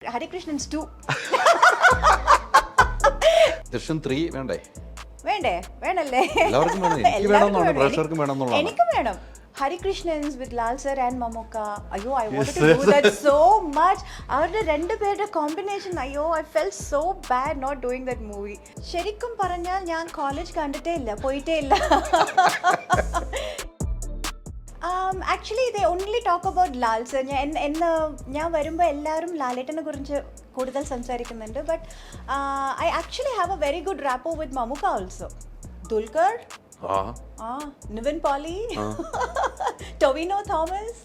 ഹരികൃഷ്ണൻസ് 2 ദൃശ്യം 3 വേണ്ടേ? വേണ്ടേ? വേണല്ലേ? എല്ലാവർക്കും വേണം. എനിക്ക് വേണമെന്നുണ്ട്, പ്രേക്ഷകർക്കും വേണമെന്നുള്ളതാണ്. എനിക്കും വേണം. Harikrishnans with Lal sir and Mammooka. അയ്യോ, I wanted to do that so much. അവരുടെ രണ്ടുപേരുടെ കോമ്പിനേഷൻ, അയ്യോ, I felt so bad not doing that movie. ശരിക്കും പറഞ്ഞാൽ ഞാൻ കോളേജ് കണ്ടിട്ടേ ഇല്ല, പോയിട്ടേ ഇല്ല. Actually they only talk about Lal sir. ഞാൻ വരുമ്പോൾ എല്ലാവരും ലാലേട്ടനെ കുറിച്ച് കൂടുതൽ സംസാരിക്കുന്നുണ്ട്. But I actually have a very good rapport with Mammooka also. Dulquer, Nivin Pauly, Tovino Thomas,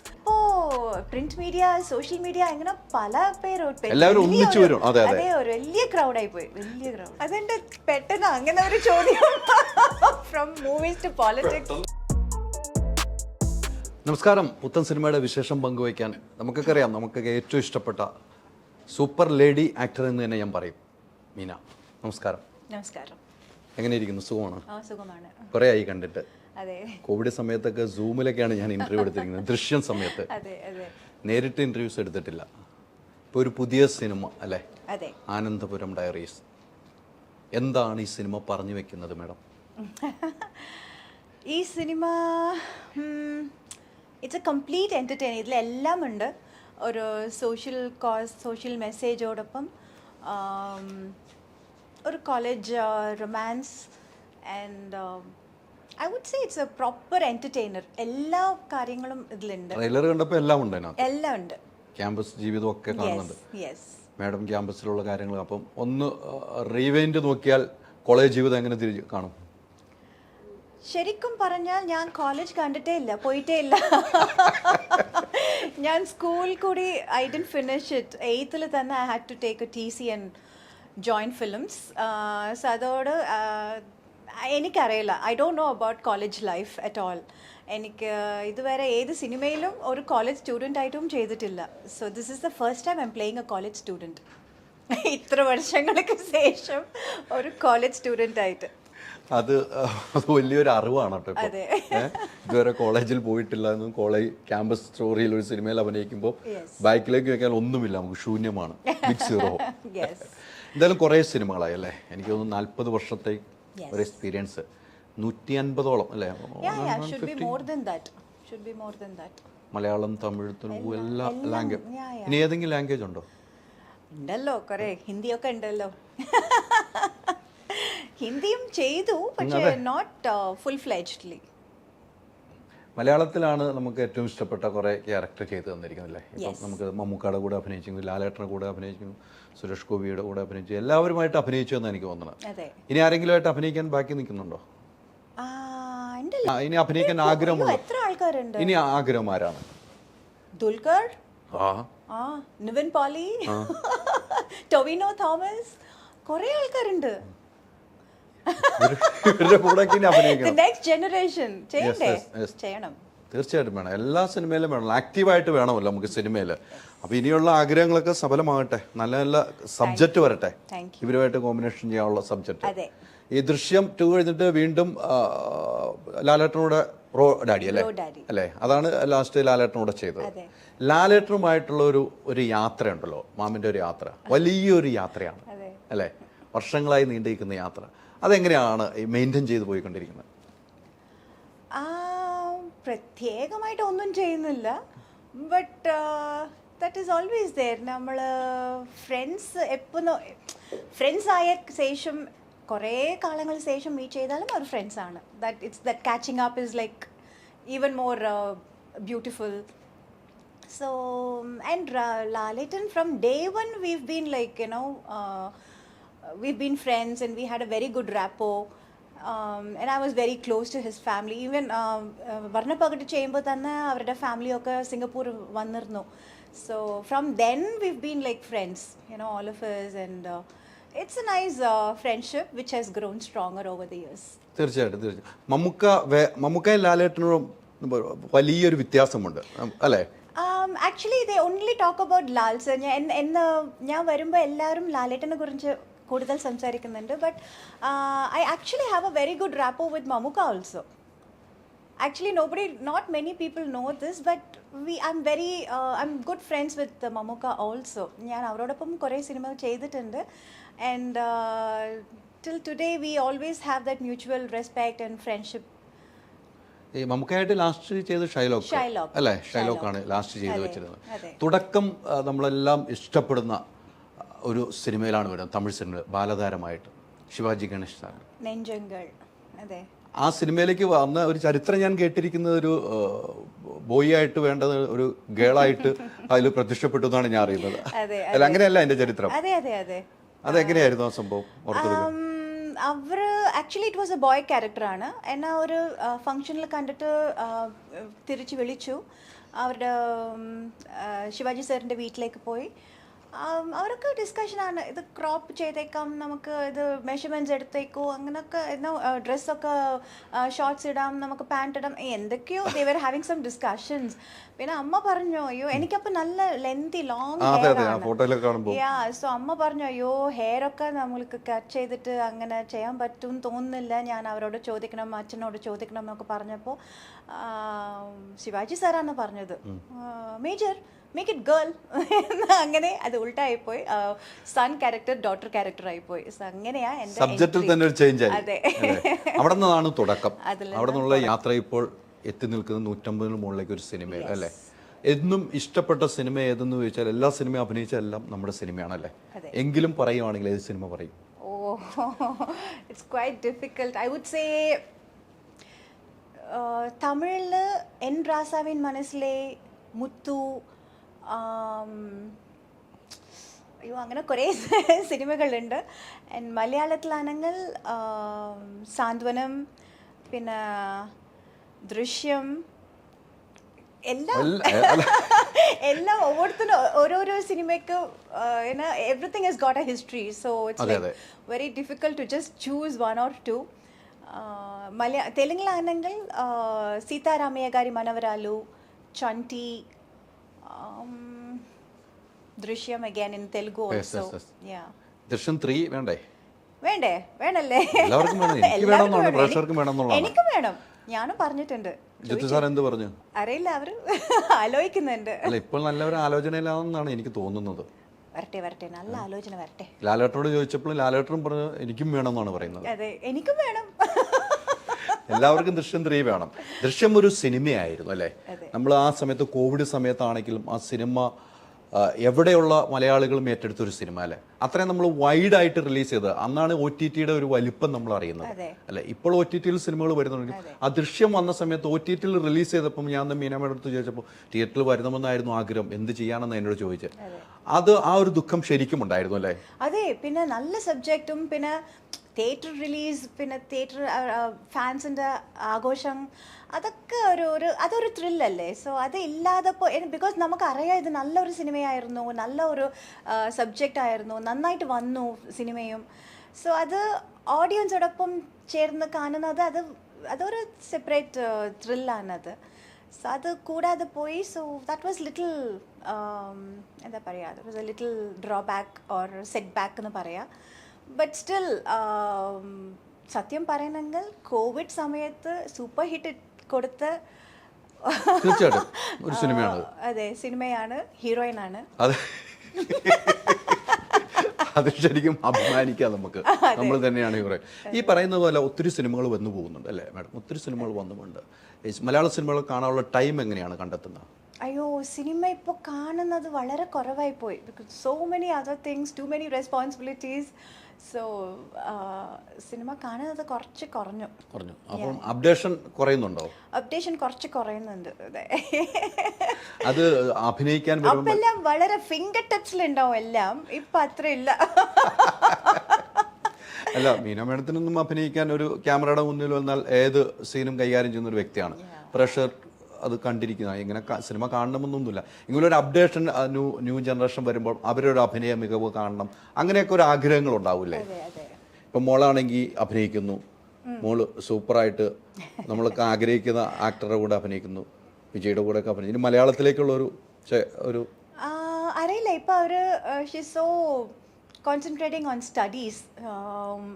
print media, social media, അങ്ങനെ പല പേര് അതെ, ഒരു വലിയ ക്രൗഡായി പോയി, വലിയ ക്രൗഡ്. അതെന്റെ പെട്ടെന്ന് അങ്ങനെ ഒരു ചോദ്യം. From movies to politics. നമസ്കാരം. പുത്തൻ സിനിമയുടെ വിശേഷം പങ്കുവയ്ക്കാൻ നമുക്കൊക്കെ അറിയാം, നമുക്കൊക്കെ ഏറ്റവും ഇഷ്ടപ്പെട്ട സൂപ്പർ ലേഡി ആക്ടർ എന്ന് തന്നെ ഞാൻ പറയും, മീന. നമസ്കാരം. നമസ്കാരം. എങ്ങനെ ഇരിക്കുന്നു? സുഖമാണ്? സുഖമാണ്. കുറേ ആയി കണ്ടിട്ട്. അതെ. കോവിഡ് സമയത്തൊക്കെ സൂമിലൊക്കെയാണ് ഞാൻ ഇന്റർവ്യൂ എടുത്തിരിക്കുന്നത്. ദൃശ്യം സമയത്ത് നേരിട്ട് ഇന്റർവ്യൂസ് എടുത്തിട്ടില്ല. ഇപ്പോൾ ഒരു പുതിയ സിനിമ അല്ലേ? അതെ, ആനന്ദപുരം ഡയറീസ്. എന്താണ് ഈ സിനിമ പറഞ്ഞു വെക്കുന്നത് മാഡം? ഈ സിനിമ ഇറ്റ്സ് എ കംപ്ലീറ്റ് എൻ്റർടൈനിങ്. ഇതിലെല്ലാം ഉണ്ട്. ഒരു സോഷ്യൽ മെസ്സേജോടൊപ്പം ഒരു college romance and I would say it's a proper entertainer. എല്ലാ കാര്യങ്ങളും ഇതിലുണ്ട്. ട്രെയിലർ കണ്ടപ്പോൾ എല്ലാം ഉണ്ട്, എല്ലാം ഉണ്ട്. ക്യാമ്പസ് ജീവിതം ഒക്കെ കാണുന്നുണ്ട്. യെസ്, മാഡം ക്യാമ്പസിലുള്ള കാര്യങ്ങൾ. അപ്പം ഒന്ന് റീവൈൻഡ് നോക്കിയാൽ കോളേജ് ജീവിതം എങ്ങനെ തിരിച്ച് കാണും? ശരിക്കും പറഞ്ഞാൽ ഞാൻ കോളേജ് കണ്ടിട്ടേ ഇല്ല, പോയിട്ടേ ഇല്ല. ഞാൻ സ്കൂൾ കൂടി I didn't finish it. 8th തന്നെ I had to take a TC and join films. So അതോട് എനിക്കറിയില്ല. I don't know about college life at all. എനിക്ക് ഇതുവരെ ഏത് സിനിമയിലും ഒരു കോളേജ് സ്റ്റുഡൻ്റ് ആയിട്ടും ചെയ്തിട്ടില്ല. So this is the first time I am playing a college student. ഇത്ര വർഷങ്ങൾക്ക് ശേഷം ഒരു കോളേജ് സ്റ്റുഡൻ്റ് ആയിട്ട്. അത് വലിയൊരു അറിവാണ് കേട്ടോ. ഇതുവരെ കോളേജിൽ പോയിട്ടില്ല എന്നും കോളേജ് ക്യാമ്പസ് സ്റ്റോറിയിൽ ഒരു സിനിമയിൽ അഭിനയിക്കുമ്പോൾ ബാക്കിലേക്ക് വെക്കാൻ ഒന്നുമില്ല, നമുക്ക് ശൂന്യമാണ്, ബിഗ് സീറോ. എന്തായാലും കുറേ സിനിമകളായി അല്ലേ? എനിക്ക് തോന്നുന്നു 40 വർഷത്തെ ഒരു എക്സ്പീരിയൻസ്. 150ഓളം അല്ലേ? മലയാളം, തമിഴ്, തെലുങ്ക്, എല്ലാ ലാംഗ്വേജ്. ഇനി ഏതെങ്കിലും ലാംഗ്വേജ് ഉണ്ടോ? ഉണ്ടല്ലോ, കുറേ. ഹിന്ദിയൊക്കെ ഉണ്ടല്ലോ. ഹിന്ദിയും ചെയ്തു, പക്ഷേ നോട്ട് ഫുൾ ഫ്ലെജ്ഡ്ലി. മലയാളത്തിലാണ് നമുക്ക് ഏറ്റവും ഇഷ്ടപ്പെട്ട കുറേ ക്യാരക്ടർ ചെയ്ത് തന്നിരിക്കുന്നില്ലേ? ഇപ്പം നമുക്ക് മമ്മൂക്കയുടെ കൂടെ അഭിനയിക്കുന്നു, ലാലേട്ടൻ്റെ കൂടെ അഭിനയിക്കുന്നു, സുരേഷ് ഗോപിയുടെ കൂടെ അഭിനയിച്ചു, എല്ലാവരുമായിട്ട് അഭിനയിച്ചു എന്ന് എനിക്ക് തോന്നുന്നത്. ഇനി ആരെങ്കിലുമായിട്ട് അഭിനയിക്കാൻ ബാക്കി നിൽക്കുന്നുണ്ടോ? ഇനി അഭിനയിക്കാൻ ആഗ്രഹമുണ്ടോ? എത്ര ആൾക്കാരുണ്ട്? ഇനി ആഗ്രഹം ആരാണ്? ദുൽഖർ, നിവിൻ പോളി, ടൊവിനോ തോമസ്, കുറേ ആൾക്കാരുണ്ട്. തീർച്ചയായിട്ടും വേണം. എല്ലാ സിനിമയിലും വേണം, ആക്റ്റീവായിട്ട് വേണമല്ലോ നമുക്ക് സിനിമയിൽ. അപ്പോൾ ഇനിയുള്ള ആഗ്രഹങ്ങളൊക്കെ സഫലമാകട്ടെ, നല്ല നല്ല സബ്ജക്റ്റ് വരട്ടെ, ഇവരുമായിട്ട് കോമ്പിനേഷൻ ചെയ്യാനുള്ള സബ്ജക്റ്റ്. ഈ ദൃശ്യം 2 കഴിഞ്ഞിട്ട് വീണ്ടും ലാലേട്ടനോട് പ്രോ ഡാഡി അല്ലേ? അതാണ് ലാസ്റ്റ് ലാലേട്ടനോട് ചെയ്തത്. ലാലേട്ടനുമായിട്ടുള്ള ഒരു യാത്രയുണ്ടല്ലോ, മാമിൻ്റെ ഒരു യാത്ര, വലിയൊരു യാത്രയാണ് അല്ലേ? വർഷങ്ങളായി നീണ്ടിരിക്കുന്ന യാത്ര. അതെങ്ങനെയാണ് മെയിൻറ്റെയിൻ ചെയ്ത് പോയിക്കൊണ്ടിരിക്കുന്നത്? പ്രത്യേകമായിട്ട് ഒന്നും ചെയ്യുന്നില്ല. But that is always there. നമ്മൾ ഫ്രണ്ട്സ് ആയ ശേഷം, കുറേ കാലങ്ങൾക്ക് ശേഷം മീറ്റ് ചെയ്താലും അവർ ഫ്രണ്ട്സാണ്. That catching up is like even more beautiful. So and Laletan, from day one we've been like, we've been friends and we had a very good rapport, and I was very close to his family. Even Varnapagatu cheyumbo thanne avarude family okke Singapore vannirunnu. So from then we've been like friends, all of us, and it's a nice friendship which has grown stronger over the years. തീർച്ചയായിട്ടും. മമ്മൂക്കയും ലാലേട്ടനും വലിയൊരു വ്യത്യാസമുണ്ട് അല്ലേ? Actually they only talk about Lal sir. ഞാൻ വരുമ്പോൾ എല്ലാവരും ലാലേട്ടനെ കുറിച്ച് കൂടുതൽ സംസാരിക്കുന്നുണ്ട്. But I actually have a very good rapport with Mammooka also. Actually, not many people know this, but I'm good friends with Mamuka also. ഞാൻ അവരോടൊപ്പം കുറേ സിനിമ ചെയ്തിട്ടുണ്ട്, and till today we always have that mutual respect and friendship. ഈ മമ്മൂക്കയായിട്ട് last ചെയ്ത് Shylock അല്ലേ? ഷൈലോക്കാണ് last ചെയ്ത് വെച്ചിരുന്നത്. തുടക്കം നമ്മളെല്ലാം ഇഷ്ടപ്പെടുന്ന ഒരു സിനിമയിലാണ് വരുന്നത്, തമിഴ് സിനിമ, ബാലതാരമായിട്ട് ശിവാജി ഗണേഷ് സാർ. നെഞ്ചങ്ങൾ. അതെ. ആ സിനിമയിലേക്ക് വന്ന ഒരു ചരിത്രം ഞാൻ കേട്ടിരിക്കുന്നത്, ഒരു ബോയ് ആയിട്ട് വേണ്ടത് ഒരു ഗേളായിട്ട് അതിൽ പ്രത്യക്ഷപ്പെട്ടു എന്നാണ് ഞാൻ അറിയുന്നത്. അല്ല, അങ്ങനെയല്ല എൻ്റെ ചരിത്രം. അതെങ്ങനെയായിരുന്നു ആ സംഭവം? അവര് actually it was A boy ക്യാരക്ടറാണ്. എന്നാ ഒരു ഫംഗ്ഷനിൽ കണ്ടിട്ട് തിരിച്ച് വിളിച്ചു. അവരുടെ ശിവാജി സാറിൻ്റെ വീട്ടിലേക്ക് പോയി. അവരൊക്കെ ഡിസ്കഷനാണ്, ഇത് ക്രോപ്പ് ചെയ്തേക്കാം, നമുക്ക് ഇത് മെഷർമെൻറ്റ്സ് എടുത്തേക്കോ, അങ്ങനെയൊക്കെ എന്നോ ഡ്രസ്സൊക്കെ ഷോർട്ട്സ് ഇടാം, നമുക്ക് പാൻറ് ഇടാം, എന്തൊക്കെയോ ദേ വർ ഹാവിങ് സം ഡിസ്കഷൻസ്. പിന്നെ അമ്മ പറഞ്ഞു, അയ്യോ എനിക്കപ്പോൾ നല്ല ലെന്തി ലോങ് ഹെയർ ആണ്. സോ അമ്മ പറഞ്ഞു, അയ്യോ ഹെയറൊക്കെ നമ്മൾക്ക് കട്ട് ചെയ്തിട്ട് അങ്ങനെ ചെയ്യാൻ പറ്റും തോന്നുന്നില്ല, ഞാൻ അവരോട് ചോദിക്കണം, അച്ഛനോട് ചോദിക്കണം എന്നൊക്കെ പറഞ്ഞപ്പോൾ ശിവാജി സാറാണ് പറഞ്ഞത്, മേജർ മേക്ക് ഇറ്റ് ഗേൾ. അങ്ങനെ അത് ഉൾട്ടായിപ്പോയി, സൺ ക്യാരക്ടർ ഡോട്ടർ ക്യാരക്ടർ ആയിപ്പോയി. സോ അങ്ങനെയാ എൻ്റെ സബ്ജക്റ്റിൽ തന്നെ ഒരു ചേഞ്ച് ആയി. അതെ, അവിടെ നിന്നാണ് തുടക്കം. അവിടെ നിന്നുള്ള യാത്ര ഇപ്പോൾ എത്തി നിൽക്കുന്നത് 150 മുകളിലേക്ക് ഒരു സിനിമയിൽ അല്ലേ? എന്നും ഇഷ്ടപ്പെട്ട സിനിമ ഏതെന്ന് ചോദിച്ചാൽ എല്ലാ സിനിമയും അഭിനയിച്ച എല്ലാം നമ്മുടെ സിനിമയാണല്ലേ? എങ്കിലും പറയുവാണെങ്കിൽ ഏത് സിനിമ പറയും? Oh, it's quite difficult. I would say തമിഴിൽ എൻ രാസാവിൻ മനസ്സിലെ, മുത്തു, അയ്യോ അങ്ങനെ കുറേ സിനിമകളുണ്ട്. ആൻഡ് മലയാളത്തിലാണെങ്കിൽ സാന്ത്വനം, പിന്നെ ദൃശ്യം, എല്ലാം ഓരോരുത്തരും ഓരോരോ സിനിമയ്ക്ക് everything has got a history. So it's like very difficult to just choose 1 or 2. തെലുങ്കിലാണെങ്കിൽ സീതാരാമയ്യ గారి మనవరాలు, ചണ്ടി, ദൃശ്യം again in Telugu also. Yeah. ദൃശ്യം 3 വേണ്ടേ? വേണല്ലേ? എല്ലാവർക്കും വേണം. എനിക്ക് വേണമെന്നാണ്, പ്രേക്ഷകർക്കും വേണമെന്നുള്ളതാണ്. എനിക്കും വേണം, ഞാനും പറഞ്ഞിട്ടുണ്ട്. ജിത്തു സാർ എന്ത് പറഞ്ഞു? അറിയില്ല, അവര് ആലോചിക്കുന്നുണ്ട്. അല്ല, ഇപ്പോൾ നല്ലൊരു ആലോചനയിലാണെന്നാണ് എനിക്ക് തോന്നുന്നത്. വരട്ടെ, നല്ല ആലോചന വരട്ടെ. ലാലേട്ടനോട് ചോദിച്ചപ്പോൾ ലാലേട്ടനും പറഞ്ഞു എനിക്കും വേണമെന്നാണ് പറയുന്നത്. അതെ, എനിക്കും വേണം. എല്ലാവർക്കും ദൃശ്യം 3 വേണം. ദൃശ്യം ഒരു സിനിമയായിരുന്നു അല്ലേ? നമ്മൾ ആ സമയത്ത് കോവിഡ് സമയത്താണെങ്കിലും ആ സിനിമ എവിടെയുള്ള മലയാളികളും ഏറ്റെടുത്തൊരു സിനിമ അല്ലേ? അത്രയും നമ്മൾ വൈഡായിട്ട് റിലീസ് ചെയ്തത് അന്നാണ്. OTTയുടെ ഒരു വലിപ്പം നമ്മൾ അറിയുന്നത് അല്ലെ? ഇപ്പോൾ OTTയിൽ സിനിമകൾ വരുന്നുണ്ടെങ്കിൽ ആ ദൃശ്യം വന്ന സമയത്ത് OTTയിൽ റിലീസ് ചെയ്തപ്പോൾ ഞാൻ മീനാമ്മയുടെ അടുത്ത് ചോദിച്ചപ്പോൾ തിയേറ്ററിൽ വരണമെന്നായിരുന്നു ആഗ്രഹം, എന്ത് ചെയ്യാനെന്ന് എന്നോട് ചോദിച്ചത്. അത് ആ ഒരു ദുഃഖം ശരിക്കും ഉണ്ടായിരുന്നു അല്ലേ? അതെ, പിന്നെ നല്ല സബ്ജക്റ്റും, പിന്നെ തിയേറ്റർ റിലീസ്, പിന്നെ തിയേറ്റർ ഫാൻസിൻ്റെ ആഘോഷം, അതൊക്കെ അതൊരു ത്രില്ലല്ലേ? സോ അത് ഇല്ലാതപ്പോൾ, ബിക്കോസ് നമുക്കറിയാം ഇത് നല്ലൊരു സിനിമയായിരുന്നു, നല്ല ഒരു സബ്ജക്റ്റ് ആയിരുന്നു, നന്നായിട്ട് വന്നു സിനിമയും. സോ അത് ഓഡിയൻസോടൊപ്പം ചേർന്ന് കാണുന്നത് അതൊരു സെപ്പറേറ്റ് ത്രില്ലാണത്. സോ അത് കൂടാതെ പോയി. സോ ദാറ്റ് വാസ് ലിറ്റിൽ എന്താ പറയുക, that was A little drawback or set back എന്ന് പറയാം. ബട്ട് സ്റ്റിൽ സത്യം പറയണമെങ്കിൽ കോവിഡ് സമയത്ത് സൂപ്പർ ഹിറ്റ് കൊടുത്ത തീർച്ചയായിട്ടും ഒരു സിനിമയാണ്. അതെ, സിനിമയാണ്, ഹീറോയിനാണ്. അത് ശരിക്കും അഭിമാനിക്കാം നമുക്ക്, നമ്മൾ തന്നെയാണ് ഹീറോയിൻ. ഈ പറയുന്ന പോലെ ഒത്തിരി സിനിമകൾ വന്നു പോകുന്നുണ്ട് അല്ലേ മാഡം? ഒത്തിരി സിനിമകൾ വന്നുകൊണ്ട് മലയാള സിനിമകൾ കാണാനുള്ള ടൈം എങ്ങനെയാണ് കണ്ടെത്തുന്നത്? അയ്യോ, സിനിമ ഇപ്പോൾ കാണുന്നത് വളരെ കുറവായി പോയി. Because so many other things, too many responsibilities. So സിനിമ കാണുന്നത് കുറച്ച് കുറഞ്ഞു. അപ്പം അപ്ഡേഷൻ കുറയുന്നുണ്ടോ? അപ്ഡേഷൻ കുറച്ച് കുറയുന്നുണ്ട്. അതെ, അത് അഭിനയിക്കാൻ എല്ലാം വളരെ ഫിംഗർ ടച്ചിലുണ്ടാവും എല്ലാം. ഇപ്പം അത്ര ഇല്ല. അല്ല, മീന മേഡത്തിനൊന്നും അഭിനയിക്കാൻ ഒരു ക്യാമറയുടെ മുന്നിൽ വന്നാൽ ഏത് സീനും കൈകാര്യം ചെയ്യുന്ന ഒരു വ്യക്തിയാണ്. പ്രഷർ അത് കണ്ടിരിക്കുന്ന, ഇങ്ങനെ സിനിമ കാണണമെന്നൊന്നുമില്ല. ഇങ്ങനെ ഒരു അപ്ഡേഷൻ ന്യൂ ജനറേഷൻ വരുമ്പോൾ അവരൊരു അഭിനയ മികവ് കാണണം, അങ്ങനെയൊക്കെ ഒരു ആഗ്രഹങ്ങൾ ഉണ്ടാവില്ലേ? ഇപ്പം മോളാണെങ്കിൽ അഭിനയിക്കുന്നു, മോള് സൂപ്പറായിട്ട് നമ്മളൊക്കെ ആഗ്രഹിക്കുന്ന ആക്ടറുടെ കൂടെ അഭിനയിക്കുന്നു, വിജയുടെ കൂടെ ഒക്കെ അഭിനയിക്കുന്നു. ഇനി മലയാളത്തിലേക്കുള്ള ഒരു അറിയില്ല. ഇപ്പം അവർ സോ കോൺസെൻട്രേറ്റിംഗ് ഓൺ സ്റ്റഡീസ്.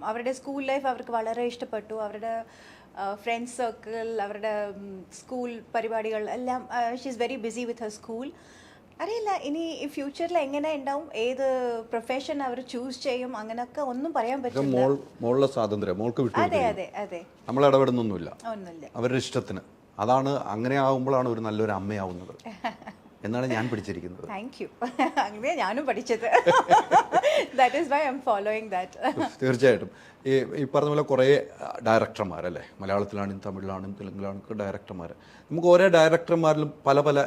അവരുടെ സ്കൂൾ ലൈഫ് അവർക്ക് വളരെ ഇഷ്ടപ്പെട്ടു. അവരുടെ ഫ്രണ്ട്സ് സർക്കിൾ, അവരുടെ സ്കൂൾ പരിപാടികൾ എല്ലാം she is very busy with her school. അറിയില്ല ഇനി ഫ്യൂച്ചറിൽ എങ്ങനെ ഉണ്ടാവും, ഏത് പ്രൊഫഷൻ അവർ ചൂസ് ചെയ്യും, അങ്ങനെയൊക്കെ ഒന്നും പറയാൻ പറ്റില്ല. മോളുടെ സ്വാതന്ത്ര്യം മോൾക്ക് വിട്ടു. അതെ അതെ അതെ, നമ്മൾ ഇടപെടുന്നൊന്നുമില്ല, ഒന്നുമില്ല, അവരുടെ ഇഷ്ടത്തിന്. അതാണ്, അങ്ങനെ ആകുമ്പോഴാണ് ഒരു നല്ലൊരു അമ്മയാവുന്നത് എന്നാണ് ഞാൻ പഠിച്ചിരിക്കുന്നത്. Thank you. അങ്ങനെ ഞാനും പഠിച്ചത്. That is why I am following that. തീർച്ചയായിട്ടും ഈ പറഞ്ഞ പോലെ കുറേ ഡയറക്ടർമാരല്ലേ, മലയാളത്തിലാണെങ്കിലും തമിഴിലാണെങ്കിലും തെലുങ്കിലാണെങ്കിലും ഡയറക്ടർമാർ. നമുക്ക് ഓരോ ഡയറക്ടർമാരിലും പല പല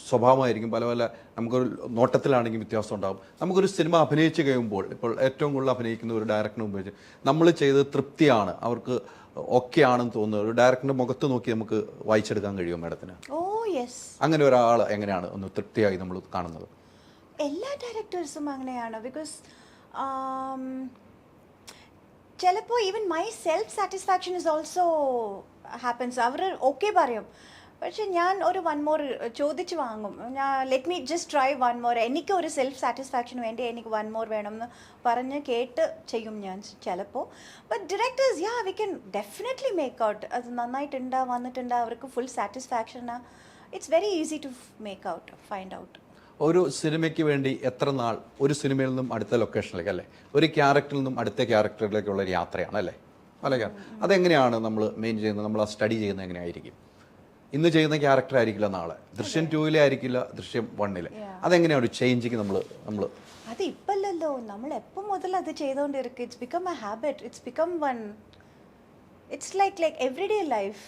സ്വഭാവമായിരിക്കും, പല പല നമുക്കൊരു നോട്ടത്തിലാണെങ്കിൽ വ്യത്യാസം ഉണ്ടാകും. നമുക്കൊരു സിനിമ അഭിനയിച്ച് കഴിയുമ്പോൾ, ഇപ്പോൾ ഏറ്റവും കൂടുതൽ അഭിനയിക്കുന്ന ഒരു ഡയറക്ടറിനെ ഉപയോഗിച്ച് നമ്മൾ ചെയ്ത് തൃപ്തിയാണ്, അവർക്ക് ഓക്കെ ആണെന്ന് തോന്നുന്നത് ഒരു ഡയറക്ടറിൻ്റെ മുഖത്ത് നോക്കി നമുക്ക് വായിച്ചെടുക്കാൻ കഴിയുമോ മാഡത്തിന്? Oh yes. അങ്ങനെ ഒരാൾ എങ്ങനെയാണ് ഒന്ന് തൃപ്തിയായി നമ്മൾ കാണുന്നത്? എല്ലാ ഡയറക്ടേഴ്സും അങ്ങനെയാണ്. ബിക്കോസ് ചിലപ്പോൾ even my self satisfaction is also happens. അവർ ഓക്കെ പറയും, പക്ഷെ ഞാൻ ഒരു വൺ മോർ ചോദിച്ച് വാങ്ങും. ഞാൻ let me just try one more, എനിക്ക് ഒരു സെൽഫ് സാറ്റിസ്ഫാക്ഷന് വേണ്ടി എനിക്ക് വൺ മോർ വേണം എന്ന് പറഞ്ഞ് കേട്ട് ചെയ്യും ഞാൻ ചിലപ്പോൾ. But directors yeah we can definitely make out. അത് നന്നായിട്ടുണ്ടാ വന്നിട്ടുണ്ടാ അവർക്ക് ഫുൾ സാറ്റിസ്ഫാക്ഷനാണ്. It's very easy to make out, find out. ഒരു സിനിമയ്ക്ക് വേണ്ടി എത്ര നാൾ ഒരു സിനിമയിൽ നിന്നും അടുത്ത ലൊക്കേഷനിലേക്ക്, അല്ലേ, ഒരു ക്യാരക്ടറിൽ നിന്നും അടുത്ത ക്യാരക്ടറിലേക്കുള്ള ഒരു യാത്രയാണ് അല്ലേ പല അതെങ്ങനെയാണ് നമ്മൾ മെയിൻ ചെയ്യുന്നത്? നമ്മൾ ആ സ്റ്റഡി ചെയ്യുന്നത് എങ്ങനെയായിരിക്കും? ഇന്ന് ചെയ്യുന്ന ക്യാരക്ടർ ആയിരിക്കില്ല നാളെ, ദൃശ്യം 2 ആയിരിക്കില്ല ദൃശ്യം 1. അതെങ്ങനെയാണ് ഒരു ചേഞ്ചിങ് നമ്മൾ അത് ഇപ്പല്ലല്ലോ, നമ്മൾ എപ്പോൾ മുതൽ അത് ചെയ്തുകൊണ്ടിരിക്കും. It's become a habit, it's become one, it's like everyday life.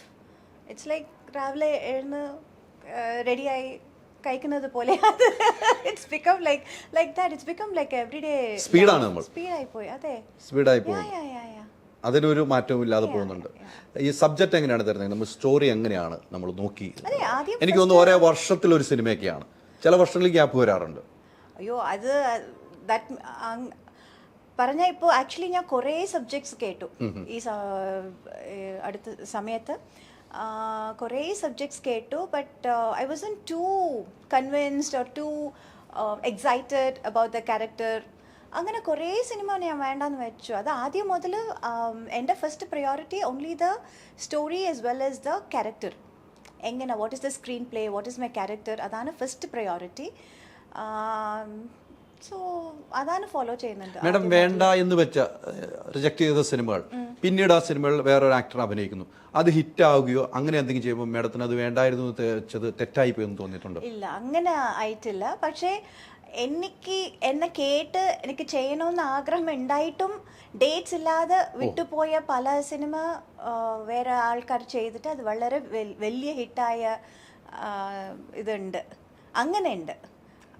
It's like രാവിലെ എഴുന്ന് റെഡിയായി കഴിക്കുന്നത് പോലെ. It's become like that, it's become like everyday. സ്പീഡാണ്, നമ്മൾ സ്പീഡായി പോയി. അതെ, സ്പീഡായി പോയി, അതിനൊരു മാറ്റവും ഇല്ലാതെ പോകുന്നുണ്ട്. ഈ സബ്ജക്റ്റ് എങ്ങനെയാണ് തരുന്നത്? നമ്മൾ സ്റ്റോറി എങ്ങനെയാണ് നമ്മൾ നോക്കി? എനിക്ക് തോന്നുന്നു ഓരോ വർഷത്തിലൊരു സിനിമയൊക്കെയാണ്, ചില വർഷങ്ങളിൽ ഗ്യാപ്പ് വരാറുണ്ട്. അയ്യോ അത് പറഞ്ഞ ഇപ്പോൾ ആക്ച്വലി ഞാൻ കുറേ സബ്ജക്ട്സ് കേട്ടു ഈ അടുത്ത സമയത്ത്. കുറേ സബ്ജക്ട്സ് കേട്ടു, but I wasn't too convinced or too excited about the character. അങ്ങനെ കുറേ സിനിമ ഞാൻ വേണ്ടാന്ന് വെച്ചു. അത് ആദ്യം മുതൽ എൻ്റെ first priority only the story as well as the character. എങ്ങനെ, what is the screenplay, what is my character, അതാണ് ഫസ്റ്റ് പ്രയോറിറ്റി. സോ അതാണ് ഫോളോ ചെയ്യുന്നുണ്ട്. മാഡം വേണ്ട എന്ന് വെച്ച റിജക്ട് ചെയ്ത സിനിമകൾ പിന്നീട് ആ സിനിമകൾ വേറൊരു ആക്ടർ അഭിനയിക്കുന്നു, അത് ഹിറ്റ് ആവുകയോ അങ്ങനെ എന്തെങ്കിലും ചെയ്യുമ്പോൾ മാഡത്തിന് അത് വേണ്ടായിരുന്നു വെച്ചത് തെറ്റായി പോയി എന്ന് തോന്നിയിട്ടുണ്ടോ? ഇല്ല, അങ്ങനെ ആയിട്ടില്ല. പക്ഷേ എന്നെ കേട്ട് എനിക്ക് ചെയ്യണമെന്ന് ആഗ്രഹം ഉണ്ടായിട്ടും ഡേറ്റ്സ് ഇല്ലാതെ വിട്ടുപോയ പല സിനിമ വേറെ ആൾക്കാർ ചെയ്തിട്ട് അത് വളരെ വലിയ ഹിറ്റായ ഇതുണ്ട്. അങ്ങനെ ഉണ്ട്.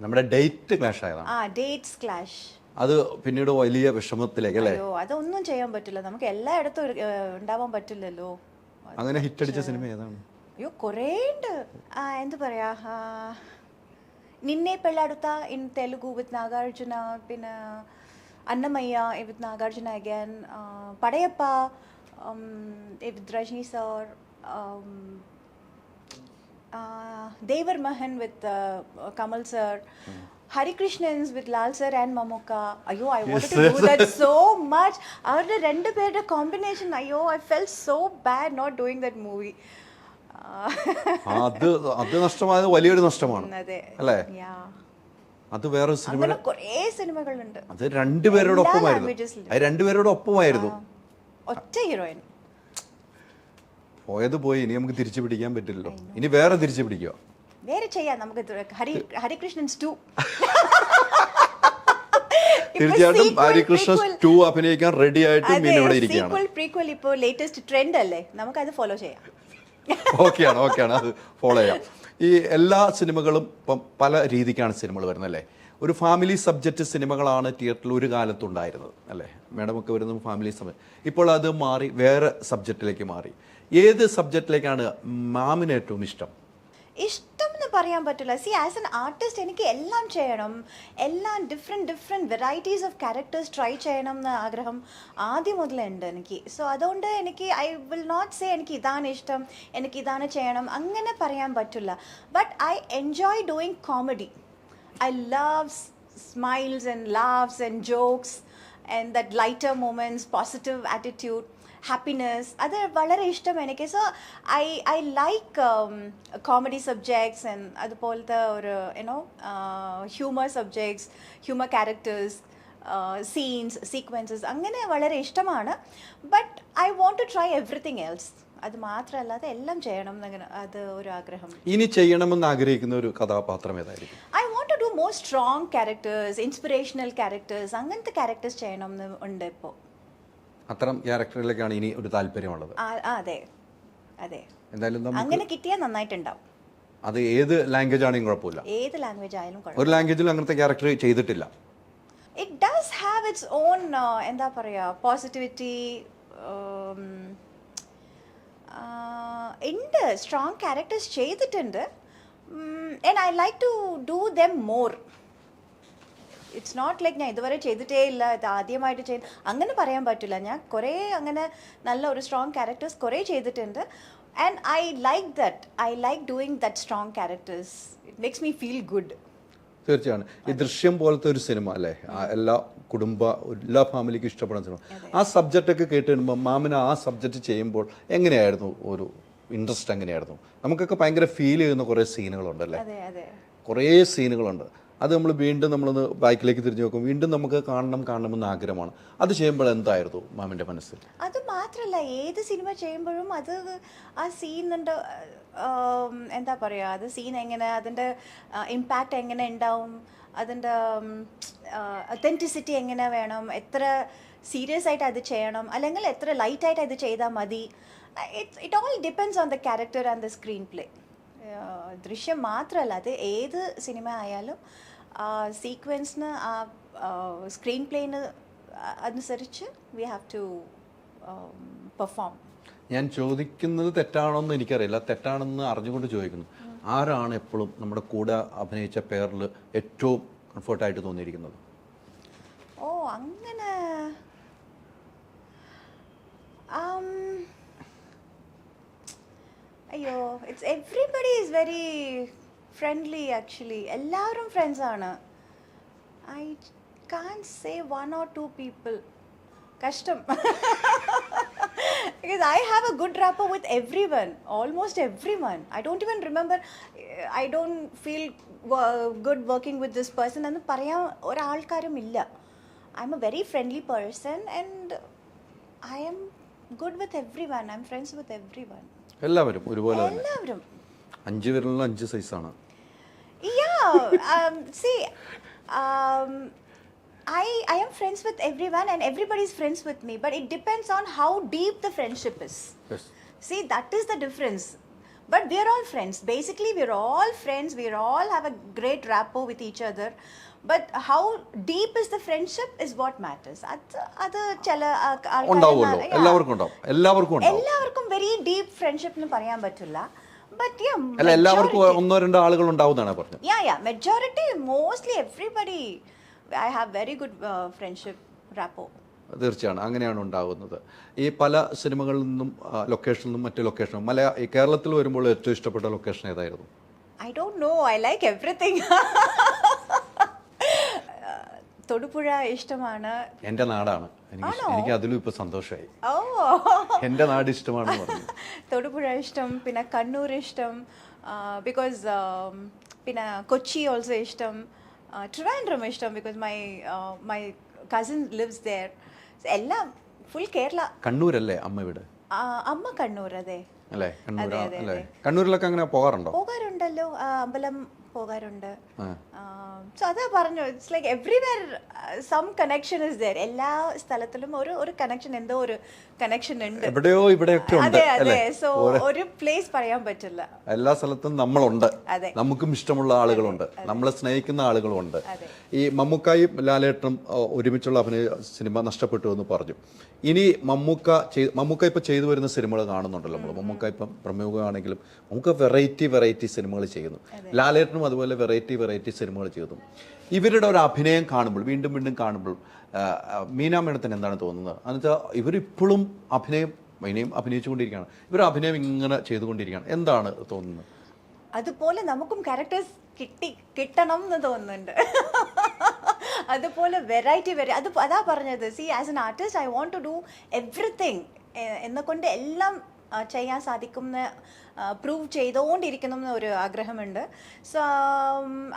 നമ്മുടെ ഡേറ്റ് ക്ലാഷ് ആയതാണ്. ഡേറ്റ്സ് ക്ലാഷ്, അത് പിന്നീട് വലിയ വിഷമത്തിലേക്ക് അല്ലേ? അയ്യോ, അതൊന്നും ചെയ്യാൻ പറ്റില്ല, നമുക്ക് എല്ലായിടത്തും ഉണ്ടാവാൻ പറ്റില്ലല്ലോ. അങ്ങനെ ഹിറ്റടിച്ച സിനിമ ഏതാണ്? അയ്യോ കുറേ ഉണ്ട്. എന്ത് പറയാ, നിന്നെ പെള്ളാടുത്ത ഇൻ തെലുഗു വിത്ത് നാഗാർജുന, പിന്നെ Annamayya with Nagarjuna again, Padayappa with Rajini sir, Devar Mahan with Kamal sir, Hari Krishnans with Lal sir and Mamuka. Ayo, I wanted to do that so much. Avരുടെ രണ്ടുപേരുടെ കോമ്പിനേഷൻ, അയ്യോ, I felt so bad not doing that movie. അത് നഷ്ടമായത് വലിയൊരു നഷ്ടമാണ് അല്ലേ? അത് വേറെ cinema, കുറേ സിനിമകളുണ്ട്. അത് രണ്ടുപേരുടെ ഒപ്പമായിരുന്നു. ഒറ്റ ഹീറോയിൻ പോയത് പോയി, ഇനി നമുക്ക് തിരിച്ചു പിടിക്കാൻ പറ്റില്ലല്ലോ. ഇനി വേറെ തിരിച്ചു പിടിക്കുക, വേറെ ചെയ്യാം നമുക്ക്. ഹരികൃഷ്ണൻസ് 2 തീർച്ചയായിട്ടും ഹരികൃഷ്ണൻ 2 അഭിനയിക്കാൻ റെഡി ആയിട്ട് ഇവിടെ ഇരിക്കുകയാണ്. പ്രീക്വൽ ഇപ്പോൾ ലേറ്റസ്റ്റ് ട്രെൻഡ് അല്ലേ, നമുക്ക് അത് ഫോളോ ചെയ്യാം. ഓക്കെയാണ്, അത് ഫോളോ ചെയ്യാം. ഈ എല്ലാ സിനിമകളും ഇപ്പം പല രീതിക്കാണ് സിനിമകൾ വരുന്നത് അല്ലേ? ഒരു ഫാമിലി സബ്ജക്റ്റ് സിനിമകളാണ് തിയേറ്ററിൽ ഒരു കാലത്തുണ്ടായിരുന്നത് അല്ലേ? മാഡമൊക്കെ വരുന്നത് ഫാമിലി സബ്ജക്റ്റ്, ഇപ്പോൾ അത് മാറി വേറെ സബ്ജക്റ്റിലേക്ക് മാറി. ഏത് സബ്ജക്റ്റിലേക്കാണ് മാമിന് ഏറ്റവും ഇഷ്ടം? ഇഷ്ടം എന്ന് പറയാൻ പറ്റില്ല. സി, ആസ് എൻ ആർട്ടിസ്റ്റ് എനിക്ക് എല്ലാം ചെയ്യണം, എല്ലാം different varieties of characters try ചെയ്യണം എന്ന ആഗ്രഹം ആദ്യം മുതലുണ്ട് എനിക്ക്. സോ അതുകൊണ്ട് എനിക്ക് ഐ വിൽ നോട്ട് സേ എനിക്ക് ഇതാണ് ഇഷ്ടം, എനിക്ക് ഇതാണ് ചെയ്യണം, അങ്ങനെ പറയാൻ പറ്റില്ല. But I enjoy doing comedy. I love smiles and laughs and jokes and that lighter moments, positive attitude. Happiness, അത് വളരെ ഇഷ്ടം എനിക്ക്. So I like comedy subjects and അതുപോലത്തെ ഒരു you know humour subjects, humour characters, scenes, sequences അങ്ങനെ വളരെ ഇഷ്ടമാണ്. But I want to try everything else. അത് മാത്രമല്ലാതെ എല്ലാം ചെയ്യണം എന്നങ്ങനെ അത് ഒരു ആഗ്രഹം. ഇനി ചെയ്യണമെന്ന് ആഗ്രഹിക്കുന്ന ഒരു കഥാപാത്രം ഏതായിരിക്കും? I want to do more strong characters, inspirational characters, അങ്ങനത്തെ ക്യാരക്ടേഴ്സ് ചെയ്യണം എന്ന് ഉണ്ട് ഇപ്പോൾ. അത്തരം ക്യാരക്ടറിലേക്കാണ് ഇനി ഒരു താല്പര്യമുള്ളത്. അതെ അതെ, എന്തായാലും അങ്ങനെ കിട്ടിയാൽ നന്നായിട്ടുണ്ടാവും. അത് ഏത് ലാംഗ്വേജ് ആണെങ്കിലും കുഴപ്പമില്ല, ഏത് ലാംഗ്വേജ് ആയാലും കുഴപ്പമില്ല. ഒരു ലാംഗ്വേജിലും അങ്ങനത്തെ ക്യാരക്ടർ ചെയ്തിട്ടില്ല. It does have its own എന്താ പറയുക പോസിറ്റിവിറ്റി ഉണ്ട്. സ്ട്രോങ് ക്യാരക്ടേഴ്സ് ചെയ്തിട്ടുണ്ട്. And I like to do them more. It's not like ഞാൻ ഇതുവരെ ചെയ്തിട്ടേ ഇല്ല, ഇത് ആദ്യമായിട്ട് അങ്ങനെ പറയാൻ പറ്റില്ല. ഞാൻ കുറേ അങ്ങനെ നല്ല ഒരു സ്ട്രോങ് ക്യാരക്ടേഴ്സ് കുറേ ചെയ്തിട്ടുണ്ട്. And I like that. I like doing that strong characters. It makes me feel good. തീർച്ചയാണ്. ഈ ദൃശ്യം പോലത്തെ ഒരു സിനിമ അല്ലേ, എല്ലാ എല്ലാ ഫാമിലിക്കും ഇഷ്ടപ്പെടുന്ന സിനിമ. ആ സബ്ജക്റ്റ് ഒക്കെ കേട്ട് വരുമ്പോൾ മാമിന് ആ സബ്ജക്റ്റ് ചെയ്യുമ്പോൾ എങ്ങനെയായിരുന്നു ഒരു ഇൻട്രസ്റ്റ്? എങ്ങനെയായിരുന്നു? നമുക്കൊക്കെ ഭയങ്കര ഫീൽ ചെയ്യുന്ന കുറേ സീനുകളുണ്ടല്ലേ, കുറേ സീനുകളുണ്ട്. അത് നമ്മൾ വീണ്ടും നമ്മളൊന്ന് ബാക്കിലേക്ക് തിരിഞ്ഞു നോക്കും, വീണ്ടും നമുക്ക് കാണണമെന്ന് ആഗ്രഹമാണ്. അത് ചെയ്യുമ്പോൾ എന്തായിരുന്നു മാമിൻ്റെ മനസ്സിൽ? അത് മാത്രമല്ല, ഏത് സിനിമ ചെയ്യുമ്പോഴും അത് ആ സീനുണ്ട്, എന്താ പറയുക, അത് സീൻ എങ്ങനെ, അതിൻ്റെ ഇമ്പാക്റ്റ് എങ്ങനെ ഉണ്ടാവും, അതിൻ്റെ ഒത്തൻറ്റിസിറ്റി എങ്ങനെ വേണം, എത്ര സീരിയസ് ആയിട്ട് അത് ചെയ്യണം അല്ലെങ്കിൽ എത്ര ലൈറ്റായിട്ട് അത് ചെയ്താൽ മതി. It all depends on the character and the screen play. ദൃശ്യം മാത്രമല്ല, അത് ഏത് സിനിമ ആയാലും സീക്വൻസിന്, ആ സ്ക്രീൻ പ്ലേന് അനുസരിച്ച് വി ഹാവ് ടു പെർഫോം. ഞാൻ ചോദിക്കുന്നത് തെറ്റാണോന്ന് എനിക്കറിയില്ല, തെറ്റാണെന്ന് അറിഞ്ഞുകൊണ്ട് ചോദിക്കുന്നു. ആരാണ് എപ്പോഴും നമ്മുടെ കൂടെ അഭിനയിച്ച പേരിൽ ഏറ്റവും കംഫർട്ടായിട്ട് തോന്നിയിരിക്കുന്നത്? ഓ അങ്ങനെ അയ്യോ, it's everybody is very friendly actually. എല്ലാവരും ഫ്രണ്ട്സാണ്. I can say 1 or 2 people. കഷ്ടം. Because I have a good rapport with everyone, almost everyone. I don't even remember, I don't feel good working with this person എന്ന് പറയാൻ ഒരാൾക്കാരും ഇല്ല. I'm a very friendly person and I am good with everyone. I'm friends with everyone. എല്ലാവരും ഒരുപോലെ തന്നെ? എല്ലാവരും. 5 വിരലിലും 5 സൈസാണ്. Yeah, see, I am friends with everyone and everybody is friends with me, but it depends on how deep the friendship is. Yes. See, that is the difference. But we are all friends. Basically, we are all friends. We all have a great rapport with each other. But how deep is the friendship is what matters. അത് ചില ഉണ്ടാവുമല്ലോ, എല്ലാവർക്കും ഉണ്ടാവും. എല്ലാവർക്കും very deep friendship എന്ന് പറയാൻ പറ്റില്ല. But yeah, അല്ല, എല്ലാവർക്കും 1-2 ആളുകൾ ഉണ്ടാവുന്നതാണ് പറഞ്ഞത്. Yeah, majority, mostly everybody. I have very good friendship rapport. തീർച്ചയാണ്, അങ്ങനെയാണ് ഉണ്ടാകുന്നത്. ഈ പല സിനിമകളിൽ നിന്നും ലൊക്കേഷനിൽ നിന്നും മറ്റു ലൊക്കേഷനും ഈ കേരളത്തിൽ വരുമ്പോൾ ഏറ്റവും ഇഷ്ടപ്പെട്ട ലൊക്കേഷൻ ഏതായിരുന്നു? I don't know. I like everything. Thodupuzha ഇഷ്ടമാണ്. എൻ്റെ നാടാണ്. എനിക്ക് അതിലും ഇപ്പൊ സന്തോഷമായി. എൻ്റെ നാട് ഇഷ്ടമാണെന്ന് പറഞ്ഞു. തൊടുപുഴ ഇഷ്ടം, പിന്നെ കണ്ണൂർ ഇഷ്ടം, ബിക്കോസ് പിന്നെ കൊച്ചി ഓൾസോ ഇഷ്ടം, ട്രിവാൻഡ്രം ഇഷ്ടം, because my cousin lives there. എല്ലാം ഫുൾ കേരള. കണ്ണൂരല്ലേ അമ്മ വീട്? അമ്മ കണ്ണൂർ. അതെ അല്ലേ, അല്ലേ. കണ്ണൂരിലൊക്കെ അങ്ങനെ പോകാറുണ്ടല്ലോ, അമ്പലം പോകാറുണ്ട്. സോ അതാ പറഞ്ഞു, it's like everywhere some connection is there. എല്ലാ സ്ഥലത്തിലും ഒരു കണക്ഷൻ, എന്തോ ഒരു കണക്ഷൻ ഉണ്ട്, എവിടെയോ ഇവിടെയൊക്കെ ഉണ്ട്. അതെ. സോ ഒരു പ്ലേസ് പറയാൻ പറ്റില്ല. എല്ലാ സ്ഥലത്തും നമ്മളുണ്ട്, നമുക്കും ഇഷ്ടമുള്ള ആളുകളുണ്ട്, നമ്മളെ സ്നേഹിക്കുന്ന ആളുകളുണ്ട്. ഈ മമ്മൂക്കായും ലാലേട്ടനും ഒരുമിച്ചുള്ള അഭിനയ സിനിമ നഷ്ടപ്പെട്ടു എന്ന് പറഞ്ഞു. ഇനി മമ്മൂക്ക ഇപ്പൊ ചെയ്തു വരുന്ന സിനിമകൾ കാണുന്നുണ്ടല്ലോ നമ്മൾ. മമ്മൂക്ക ഇപ്പം പ്രമുഖമാണെങ്കിലും നമുക്ക് വെറൈറ്റി സിനിമകൾ ചെയ്യുന്നു. ലാലേട്ടനും അതുപോലെ വെറൈറ്റി സിനിമകൾ ചെയ്തു. ഇവരുടെ ഒരു അഭിനയം കാണുമ്പോൾ, വീണ്ടും കാണുമ്പോൾ മീനാ മേഡത്തിന് എന്താണ് തോന്നുന്നത്? എന്നുവെച്ചാൽ ഇവരിപ്പോഴും ഇനിയും അഭിനയിച്ചുകൊണ്ടിരിക്കുകയാണ്, ഇവർ അഭിനയം ഇങ്ങനെ ചെയ്തുകൊണ്ടിരിക്കുകയാണ്. എന്താണ് തോന്നുന്നത്? അതുപോലെ നമുക്കും ക്യാരക്ടേഴ്സ് കിട്ടണം എന്ന് തോന്നുന്നുണ്ട്. അതുപോലെ വെറൈറ്റി അതാ പറഞ്ഞത്. See, as an artist I want to do everything. എന്നെക്കൊണ്ട് എല്ലാം ചെയ്യാൻ സാധിക്കുമെന്ന് പ്രൂവ് ചെയ്തുകൊണ്ടിരിക്കണം എന്നൊരു ആഗ്രഹമുണ്ട്. സോ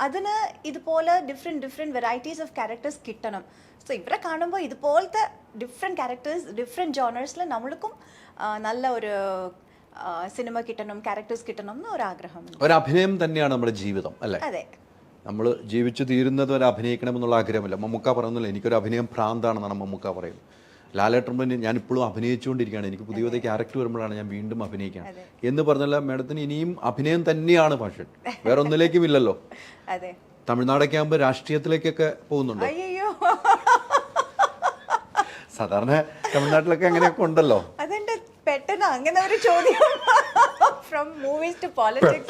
അതിന് ഇതുപോലെ ഡിഫറെൻറ്റ് വെറൈറ്റീസ് ഓഫ് ക്യാരക്ടേഴ്സ് കിട്ടണം. സോ ഇവരെ കാണുമ്പോൾ ഇതുപോലത്തെ ഡിഫറെൻറ്റ് ക്യാരക്ടേഴ്സ് ഡിഫറെൻറ്റ് ജോണേഴ്സിൽ നമ്മൾക്കും നല്ല ഒരു സിനിമ കിട്ടണം, ക്യാരക്ടേഴ്സ് കിട്ടണം എന്നൊരു ആഗ്രഹമുണ്ട്. ഒരു അഭിനയം തന്നെയാണ് നമ്മുടെ ജീവിതം അല്ലേ? അതെ. നമ്മൾ ജീവിച്ചു തീരുന്നത് വരെ അഭിനയിക്കണമെന്നുള്ള ആഗ്രഹമില്ല. മമ്മൂക്ക പറയുന്നില്ല എനിക്കൊരു അഭിനയം ഭ്രാന്താണെന്നാണ് മമ്മൂക്ക പറയുന്നത്. ലാലേട്ടൻ പിന്നെ ഞാൻ ഇപ്പോഴും അഭിനയിച്ചുകൊണ്ടിരിക്കുകയാണ്, എനിക്ക് പുതിയ പുതിയ ക്യാരക്ടർ വരുമ്പോഴാണ് ഞാൻ വീണ്ടും അഭിനയിക്കണം എന്ന് പറഞ്ഞല്ല. മേഡത്തിന് ഇനിയും അഭിനയം തന്നെയാണ് പാഷൻ, വേറെ ഒന്നിലേക്കും ഇല്ലല്ലോ. അതെ. തമിഴ്നാടൊക്കെ ആകുമ്പോൾ രാഷ്ട്രീയത്തിലേക്കൊക്കെ പോകുന്നുണ്ടോ? അയ്യോ, സാധാരണ തമിഴ്നാട്ടിലൊക്കെ അങ്ങനെയൊക്കെ ഉണ്ടല്ലോ. അതെന്റെ പെട്ടെന്ന് അങ്ങനെ ഒരു ചോദ്യം. From movies to politics.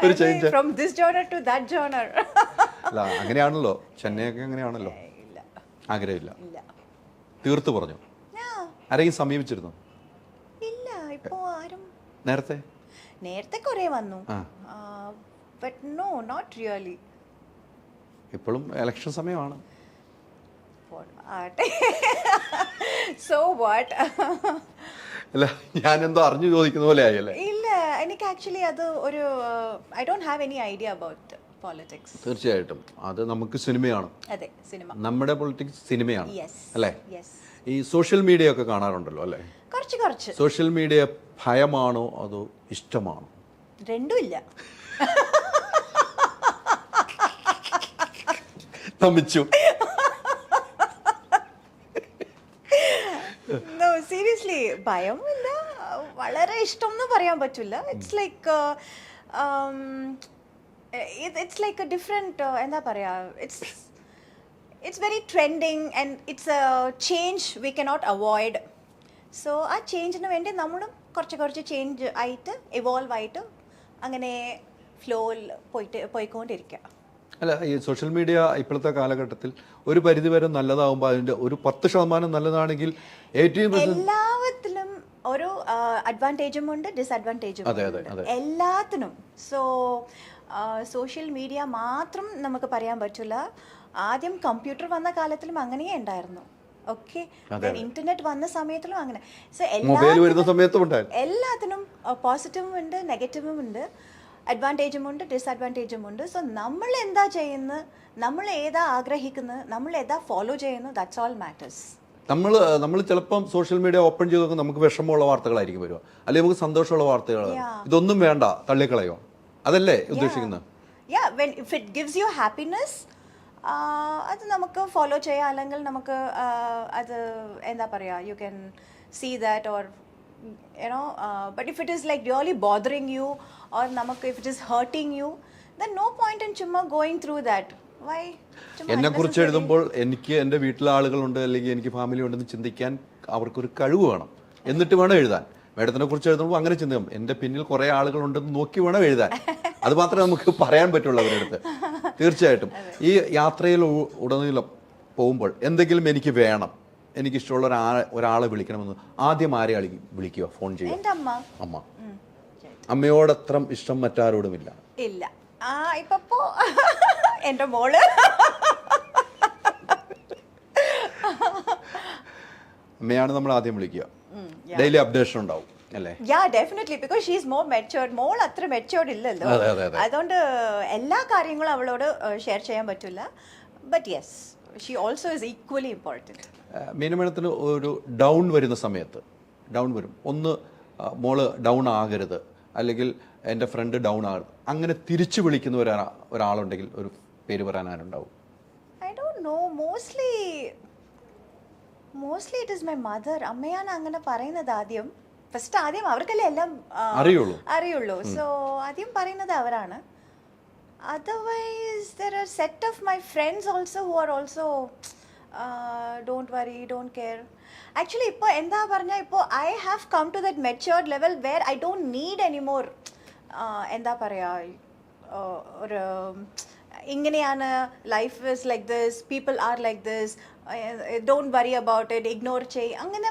ഒരു change. From this genre to that genre. അല്ല അങ്ങനെയാണല്ലോ, ചെന്നൈയൊക്കെ അങ്ങനെയാണല്ലോ. ആഗ്രഹമില്ല, തീർത്തു പറഞ്ഞു. ആരെങ്കിലും സമീപിച്ചിരുന്നു? ഇല്ല, ഇപ്പോ ആരും. നേരത്തെ കുറേ വന്നു. But no, not really. ഇപ്പോഴും ഇലക്ഷൻ സമയമാണ്. So what? അല്ല ഞാനെന്തോ അറിഞ്ഞു ചോദിക്കുന്ന പോലെ ആയല്ലേ? ഇല്ല, എനിക്ക് ആക്ച്വലി അത് ഒരു I don't have any idea about politics. തീർച്ചയായിട്ടും അത് നമുക്ക് സിനിമയാണ്. അതെ, സിനിമ. നമ്മുടെ പൊളിറ്റിക്സ് സിനിമയാണ് അല്ലേ? യെസ്. ഈ സോഷ്യൽ മീഡിയ ഒക്കെ കാണാറുണ്ടല്ലോ അല്ലേ? കുറച്ച്. സോഷ്യൽ മീഡിയ ഭയമാണോ അതോ ഇഷ്ടമാണോ? രണ്ടും ഇല്ല. തമ്മിച്ചു. No, seriously, ഭയമില്ല, വളരെ ഇഷ്ടം എന്ന് പറയാൻ പറ്റില്ല. It's like it's like A different എന്താ പറയാ, it's very trending and it's A change we cannot avoid. So ആ ചേഞ്ചിന് വേണ്ടി നമ്മളും കുറച്ച് ചേഞ്ച് ആയിട്ട് ഇവോൾവ് ആയിട്ട് അങ്ങനെ ഫ്ലോയിൽ പോയിക്കൊണ്ടിരിക്കുക. അല്ല, ഈ സോഷ്യൽ മീഡിയ ഇപ്പോഴത്തെ കാലഘട്ടത്തിൽ ഒരു പരിധിവരെ നല്ലതാവുമ്പോൾ അതിൻ്റെ ഒരു 10% നല്ലതാണെങ്കിൽ എല്ലാത്തിലും ഒരു അഡ്വാൻറ്റേജും ഉണ്ട്, ഡിസ്അഡ്വാൻറ്റേജും ഉണ്ട് എല്ലാത്തിനും. സോ സോഷ്യൽ മീഡിയ മാത്രം നമുക്ക് പറയാൻ പറ്റില്ല. ആദ്യം കമ്പ്യൂട്ടർ വന്ന കാലത്തിലും അങ്ങനെയേ ഉണ്ടായിരുന്നു. ഓക്കെ, ഇന്റർനെറ്റ് വന്ന സമയത്തിലും അങ്ങനെ. സോ എല്ലാത്തിനും പോസിറ്റീവും ഉണ്ട്, നെഗറ്റീവും ഉണ്ട്, അഡ്വാൻറ്റേജും ഉണ്ട്, ഡിസ്അഡ്വാൻറ്റേജും ഉണ്ട്. സോ നമ്മൾ എന്താ ചെയ്യുന്നത്, നമ്മൾ ഏതാ ആഗ്രഹിക്കുന്നത്, നമ്മൾ ഏതാ ഫോളോ ചെയ്യുന്നത്, ദാറ്റ്സ് ഓൾ മാറ്റേഴ്സ്. നമ്മൾ ചിലപ്പം സോഷ്യൽ മീഡിയ ഓപ്പൺ ചെയ്ത് നോക്കുമ്പോൾ നമുക്ക് വിഷമമുള്ള വാർത്തകളായിരിക്കും വരിക, അല്ലെങ്കിൽ നമുക്ക് സന്തോഷമുള്ള വാർത്തകൾ. ഇതൊന്നും വേണ്ട, തള്ളിക്കളയോ, അതല്ലേ ഉദ്ദേശിക്കുന്നത്? if it gives you happiness, അത് നമുക്ക് ഫോളോ ചെയ്യാം, അല്ലെങ്കിൽ നമുക്ക് അത് എന്താ പറയുക, you can see that or but if it is like really bothering you or namak if it is hurting you, then no point in chumma going through that. Why? എന്നെ കുറിച്ച് എഴുതുമ്പോൾ എനിക്ക് എൻ്റെ വീട്ടിലെ ആളുകളുണ്ട് അല്ലെങ്കിൽ എനിക്ക് ഫാമിലി ഉണ്ടെന്ന് ചിന്തിക്കാൻ അവർക്കൊരു കഴിവ് വേണം, എന്നിട്ട് വേണം എഴുതാൻ. മേഡത്തിനെ കുറിച്ച് എഴുതുമ്പോൾ അങ്ങനെ ചിന്തിക്കും, എൻ്റെ പിന്നിൽ കുറേ ആളുകളുണ്ടെന്ന് നോക്കി വേണം എഴുതാൻ. അത് മാത്രമേ നമുക്ക് പറയാൻ പറ്റുള്ളൂ അവരുടെ അടുത്ത്. തീർച്ചയായിട്ടും ഈ യാത്രയിൽ ഉടനീളം പോകുമ്പോൾ എന്തെങ്കിലും എനിക്ക് വേണം, എനിക്കിഷ്ടമുള്ള ഒരാളെ വിളിക്കണമെന്ന് ആദ്യം ആരെ വിളിക്കുക, ഫോൺ ചെയ്യുക? അമ്മ. അമ്മയോടത്ര ഇഷ്ടം മറ്റാരോടുമില്ല? ഇല്ല. ഇപ്പോ എൻ്റെ മോള്. അമ്മയാണ് നമ്മൾ ആദ്യം വിളിക്കുക. ഡെയിലി അപ്ഡേഷൻ ഉണ്ടാവും അല്ലേ? Definitely, because she is more matured. മോൾ അത്ര മെച്ചുവേർഡ് ഇല്ലല്ലോ, അതുകൊണ്ട് എല്ലാ കാര്യങ്ങളും അവളോട് ഷെയർ ചെയ്യാൻ പറ്റില്ല. But yes, she also is equally important. മീനമേണത്തിന് ഒരു ഡൗൺ വരുന്ന സമയത്ത്, ഡൗൺ വരും, ഒന്ന് മോള് ഡൗൺ ആകരുത്, അല്ലെങ്കിൽ എൻ്റെ ഫ്രണ്ട് ഡൗൺ ആകരുത്, അങ്ങനെ തിരിച്ചു വിളിക്കുന്ന ഒരാളുണ്ടെങ്കിൽ ഒരു പേര് പറയാൻ ആരുണ്ടാവും? I don't know, mostly it is my mother. അമ്മയാണ് അങ്ങനെ പറയുന്നത് ആദ്യം. ആദ്യം അവർക്കല്ലേ എല്ലാം അറിയുള്ളൂ. സോ ആദ്യം പറയുന്നത് അവരാണ്. Otherwise, there are set of my friends also who are also don't worry, don't care. Actually, ഇപ്പോൾ എന്താ പറഞ്ഞാൽ, ഇപ്പോൾ I have come to that matured level where I don't need anymore. എന്താ പറയുക, ഒരു ഇങ്ങനെയാണ്, life is like this, people are like this, don't worry about it, ignore ചെയ്യ്, അങ്ങനെ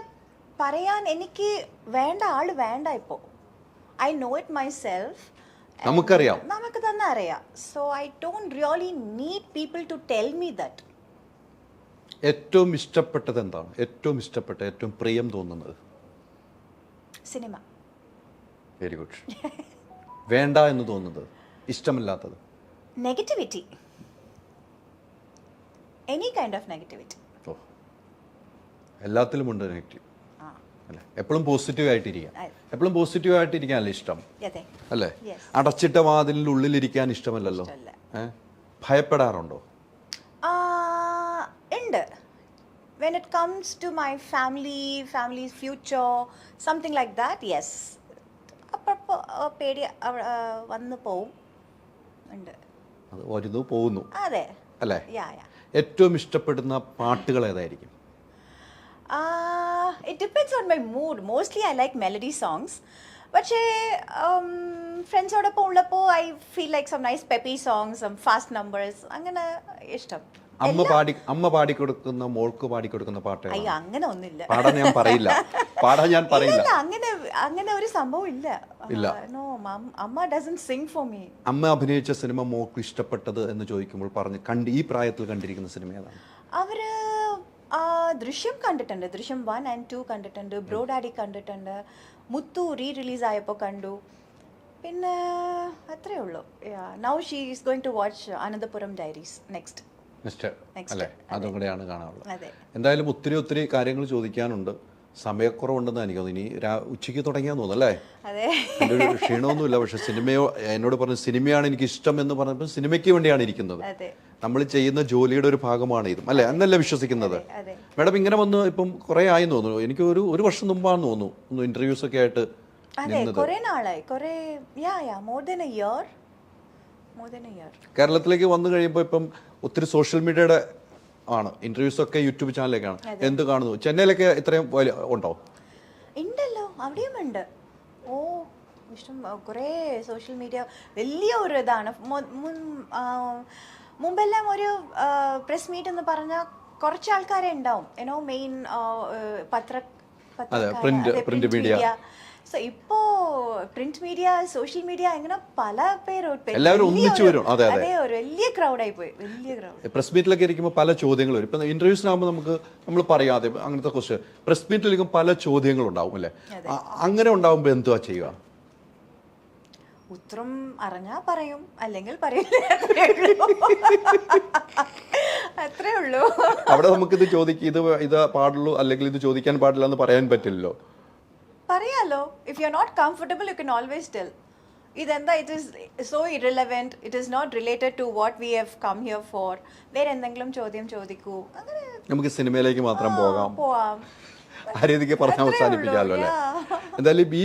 പറയാൻ എനിക്ക് വേണ്ട ഇപ്പോൾ. I know it myself, നമുക്ക് തന്നെ അറിയാം. So I don't really need people to tell me that. ഏറ്റവും ഇഷ്ടപ്പെട്ടത് എന്താണ്? ഏറ്റവും പ്രിയം തോന്നുന്നത്? സിനിമ. Very good. വേണ്ട എന്ന് തോന്നുന്നത്, ഇഷ്ടമില്ലാത്തത്? Negativity, any kind of negativity. ഓ, എല്ലാത്തിലും ഉണ്ട് നെഗറ്റീവ് ആ അല്ലേ? എപ്പോഴും പോസിറ്റീവ് ആയിട്ടിരിക്കാം, അതെ. എപ്പോഴും പോസിറ്റീവ് ആയിട്ടിരിക്കാനല്ലേ ഇഷ്ടം, അതെ. അല്ലേ? Yes. അടച്ചിട്ട വാതിലിൻ്റെ ഉള്ളിലിരിക്കാൻ ഇഷ്ടമല്ലല്ലോ. ഇഷ്ടമല്ല. ഭയപ്പെടാറുണ്ടോ? ഉണ്ട്. When it comes to my family's future, something like that, yes. അപ്പോൾ പേടി വന്ന് പോവും. ഉണ്ട്. അത് വരുന്നു പോകുന്നു അതെ. അല്ലേ? യാ യാ. ഏറ്റവും ഇഷ്ടപ്പെടുന്ന പാട്ടുകൾ ഏതായിരിക്കും? It depends on my mood. Mostly I like melody songs. പക്ഷേ ഫ്രണ്ട്സോടൊപ്പം ഉള്ളപ്പോൾ I feel like some nice peppy songs, some fast numbers, അങ്ങനെ ഇഷ്ടം. അമ്മ പാടിക്കൊടുക്കുന്ന, മോൾക്ക് പാടിക്കൊടുക്കുന്ന പാട്ട് അയ്യോ, അങ്ങനെ ഒന്നുമില്ല. പാടാൻ ഞാൻ പറയില്ല. ഇല്ല, അങ്ങനെ ഒരു സംഭവം ഇല്ല. നോ, അമ്മ ഡസന്റ് സിംഗ് ഫോർ മീ. അമ്മ അഭിനയിച്ച സിനിമ മോൾക്ക് ഇഷ്ടപ്പെട്ടത് എന്ന് ചോദിക്കുമ്പോൾ ഈ പ്രായത്തിൽ കണ്ടിരിക്കുന്ന സിനിമ ഏതാണ്? അവര് ദൃശ്യം കണ്ടിട്ടുണ്ട്. ദൃശ്യം 1 and 2 കണ്ടിട്ടുണ്ട്. ബ്രോ ഡാഡി കണ്ടിട്ടുണ്ട്. മുത്തു റിലീസ് ആയപ്പോൾ കണ്ടു. പിന്നെ അത്രേ ഉള്ളൂ. Now she is going to watch Ananthapuram diaries next അല്ലേ? അതും കൂടെയാണ് കാണാനുള്ളത്. എന്തായാലും ഒത്തിരി കാര്യങ്ങൾ ചോദിക്കാനുണ്ട്. സമയക്കുറവുണ്ടെന്ന് എനിക്ക് തോന്നുന്നു. ഇനി ഉച്ചയ്ക്ക് തുടങ്ങിയാന്ന് തോന്നുന്നു അല്ലേ? എൻ്റെ ഒരു ക്ഷീണമൊന്നുമില്ല. പക്ഷെ എന്നോട് പറഞ്ഞു സിനിമയാണ് എനിക്ക് ഇഷ്ടം എന്ന് പറഞ്ഞപ്പോൾ സിനിമയ്ക്ക് വേണ്ടിയാണ് ഇരിക്കുന്നത്. നമ്മൾ ചെയ്യുന്ന ജോലിയുടെ ഒരു ഭാഗമാണ് ഇതും അല്ലേ? എന്നല്ല വിശ്വസിക്കുന്നത്. മാഡം ഇങ്ങനെ വന്ന് ഇപ്പം കുറേ ആയി തോന്നുന്നു. എനിക്ക് ഒരു വർഷം മുമ്പാണെന്ന് തോന്നുന്നു ഇന്റർവ്യൂസ് ഒക്കെ ആയിട്ട്. കേരളത്തിലേക്ക് വന്നു കഴിയുമ്പോൾ ഇപ്പം ഒത്തിരി സോഷ്യൽ മീഡിയയുടെ ആണ്, ഇന്റർവ്യൂസ് ഒക്കെ യൂട്യൂബ് ചാനലിലേക്കാണ്. എന്ത് കാണുന്നു? ചെന്നൈയിലൊക്കെ ഇത്രയും ഉണ്ടോ? ഉണ്ടല്ലോ, അവിടെയും ഉണ്ട്. ഓ, ഇഷ്ടം. കുറേ സോഷ്യൽ മീഡിയ വലിയ ഒരു ഇതാണ്. മുമ്പെല്ലാം ഒരു പ്രസ് മീറ്റ് എന്ന് പറഞ്ഞാൽ കുറച്ച് ആൾക്കാരെ ഉണ്ടാവും, മെയിൻ പ്രിന്റ് മീഡിയ. സോ ഇപ്പോ പ്രിന്റ് മീഡിയ, സോഷ്യൽ മീഡിയ, ഇങ്ങനെ പല പേരും എല്ലാവരും ഒന്നിച്ചു വരും. അതെ, ഒരു വലിയ ക്രൗഡായി പോയി. വലിയ ക്രൗഡ്. പ്രസ് മീറ്റിലൊക്കെ ഇരിക്കുമ്പോൾ പല ചോദ്യങ്ങൾ വരും. ഇപ്പം ഇന്റർവ്യൂസിനാകുമ്പോൾ നമ്മൾ പറയാതെ അങ്ങനത്തെ ക്വസ്റ്റ്യൻ, പ്രസ് മീറ്റിലിരിക്കും പല ചോദ്യങ്ങളുണ്ടാവും അല്ലേ? അങ്ങനെ ഉണ്ടാവുമ്പോൾ എന്തുവാ ചെയ്യുക? ഉത്തരം അറിഞ്ഞാ പറയും, അല്ലെങ്കിൽ പറയില്ല. അത്രേ ഉള്ളൂ. അവിടെ നമുക്കിത് ഇത് പാടുള്ളൂ അല്ലെങ്കിൽ ഇത് ചോദിക്കാൻ പാടില്ല എന്ന് പറയാൻ പറ്റില്ലല്ലോ. പറയാലോ. If you are not comfortable you can always tell. ഇതെന്താ, it is so irrelevant, it is not related to what we have come here for. വേറെ എന്തെങ്കിലും ചോദ്യം ചോദിക്കൂ. അങ്ങനെ നമുക്ക് സിനിമയിലേക്ക് മാത്രം പോകാം. പോവാം. ആ രീതിക്ക് പറഞ്ഞ് അവസാനിപ്പിക്കാമല്ലോ അല്ലേ? എന്തായാലും ഈ